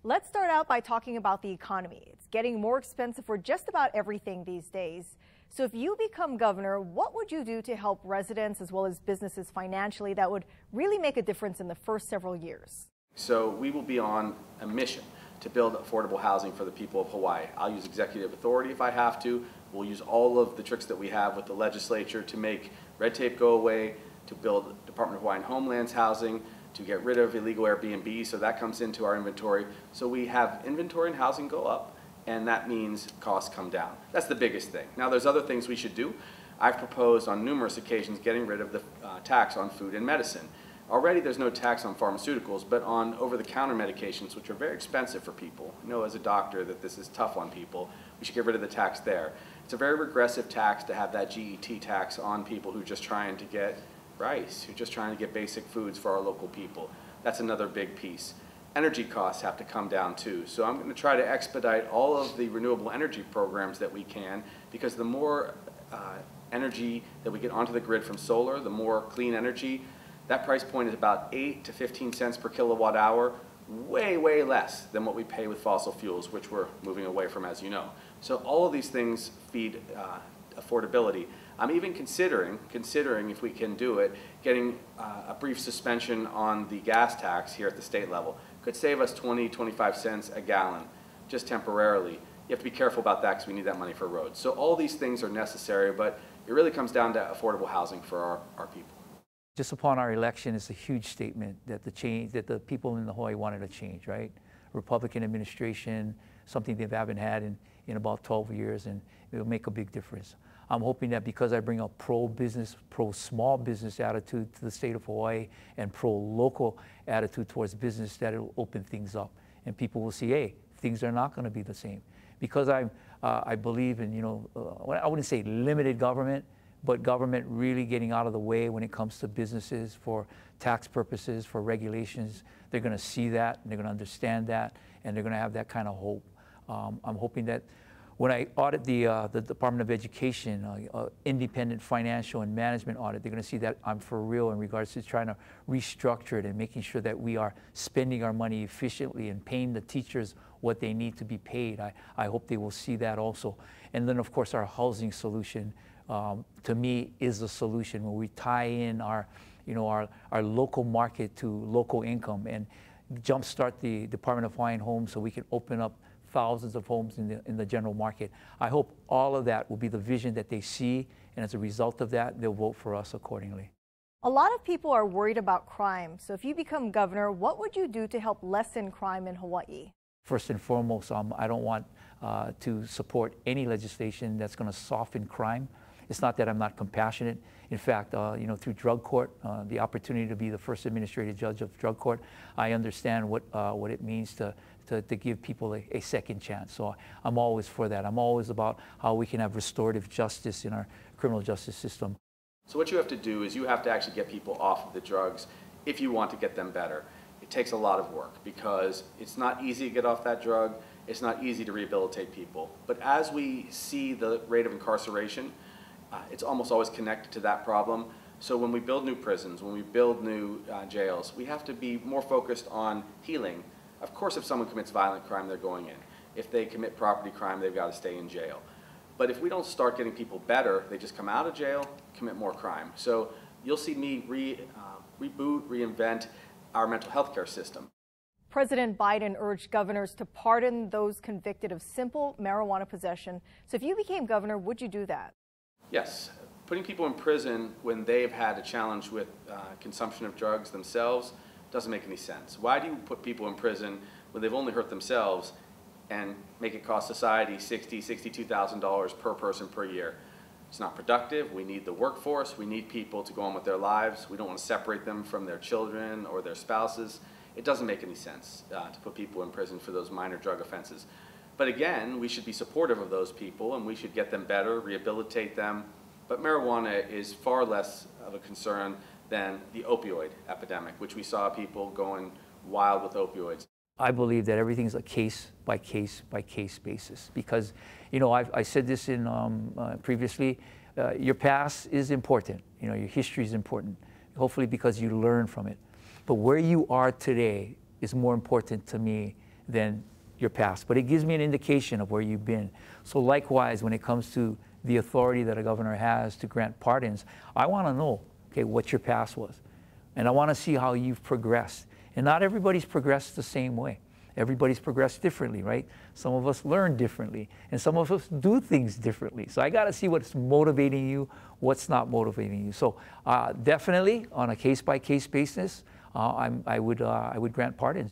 Let's start out by talking about the economy. It's getting more expensive for just about everything these days. So if you become governor, what would you do to help residents as well as businesses financially that would really make a difference in the first several years? So we will be on a mission to build affordable housing for the people of Hawaii. I'll use executive authority if I have to. We'll use all of the tricks that we have with the legislature to make red tape go away, to build Department of Hawaiian Homelands housing, to get rid of illegal Airbnb, so that comes into our inventory. So we have inventory and housing go up, and that means costs come down. That's the biggest thing. Now there's other things we should do. I've proposed on numerous occasions getting rid of the tax on food and medicine. Already there's no tax on pharmaceuticals, but on over-the-counter medications, which are very expensive for people. I know as a doctor that this is tough on people. We should get rid of the tax there. It's a very regressive tax to have that GET tax on people who are just trying to get rice, who are just trying to get basic foods for our local people. That's another big piece. Energy costs have to come down too. So I'm going to try to expedite all of the renewable energy programs that we can, because the more energy that we get onto the grid from solar, the more clean energy. That price point is about 8 to 15 cents per kilowatt hour, way, way less than what we pay with fossil fuels, which we're moving away from, as you know. So all of these things feed affordability. I'm even considering if we can do it, getting a brief suspension on the gas tax here at the state level. Could save us 20, 25 cents a gallon, just temporarily. You have to be careful about that because we need that money for roads. So all these things are necessary, but it really comes down to affordable housing for our people. Just upon our election, it's a huge statement that the people in Hawaii wanted a change, right? Republican administration, something they haven't had in about 12 years, and it will make a big difference. I'm hoping that because I bring a pro-business, pro-small business attitude to the state of Hawaii and pro-local attitude towards business, that it'll open things up. And people will see, hey, things are not going to be the same. Because I believe in, I wouldn't say limited government, but government really getting out of the way when it comes to businesses for tax purposes, for regulations. They're going to see that, and they're going to understand that, and they're going to have that kind of hope. I'm hoping that when I audit the Department of Education, independent financial and management audit, they're going to see that I'm for real in regards to trying to restructure it and making sure that we are spending our money efficiently and paying the teachers what they need to be paid. I hope they will see that also. And then, of course, our housing solution, to me, is the solution when we tie in our local market to local income and jumpstart the Department of Hawaiian Homes so we can open up thousands of homes in the general market. I hope all of that will be the vision that they see, and as a result of that, they'll vote for us accordingly. A lot of people are worried about crime. So if you become governor, what would you do to help lessen crime in Hawaii? First and foremost, I don't want to support any legislation that's going to soften crime. It's not that I'm not compassionate. In fact, through drug court, the opportunity to be the first administrative judge of drug court, I understand what it means to give people a second chance. So I'm always for that. I'm always about how we can have restorative justice in our criminal justice system. So what you have to do is you have to actually get people off of the drugs if you want to get them better. It takes a lot of work because it's not easy to get off that drug. It's not easy to rehabilitate people. But as we see the rate of incarceration, it's almost always connected to that problem. So when we build new prisons, when we build new jails, we have to be more focused on healing. Of course, if someone commits violent crime, they're going in. If they commit property crime, they've got to stay in jail. But if we don't start getting people better, they just come out of jail, commit more crime. So you'll see me reboot, reinvent our mental health care system. President Biden urged governors to pardon those convicted of simple marijuana possession. So if you became governor, would you do that? Yes. Putting people in prison when they've had a challenge with consumption of drugs themselves doesn't make any sense. Why do you put people in prison when they've only hurt themselves and make it cost society $60,000, $62,000 per person per year? It's not productive. We need the workforce. We need people to go on with their lives. We don't want to separate them from their children or their spouses. It doesn't make any sense to put people in prison for those minor drug offenses. But again, we should be supportive of those people and we should get them better, rehabilitate them. But marijuana is far less of a concern than the opioid epidemic, which we saw people going wild with opioids. I believe that everything's a case by case basis because, I said this in previously, your past is important, your history is important, hopefully because you learn from it. But where you are today is more important to me then you're passed. But it gives me an indication of where you've been. So likewise, when it comes to the authority that a governor has to grant pardons, I want to know, okay, what your past was. And I want to see how you've progressed. And not everybody's progressed the same way. Everybody's progressed differently, right? Some of us learn differently, and some of us do things differently. So I got to see what's motivating you, what's not motivating you. So definitely on a case-by-case basis, I would grant pardons.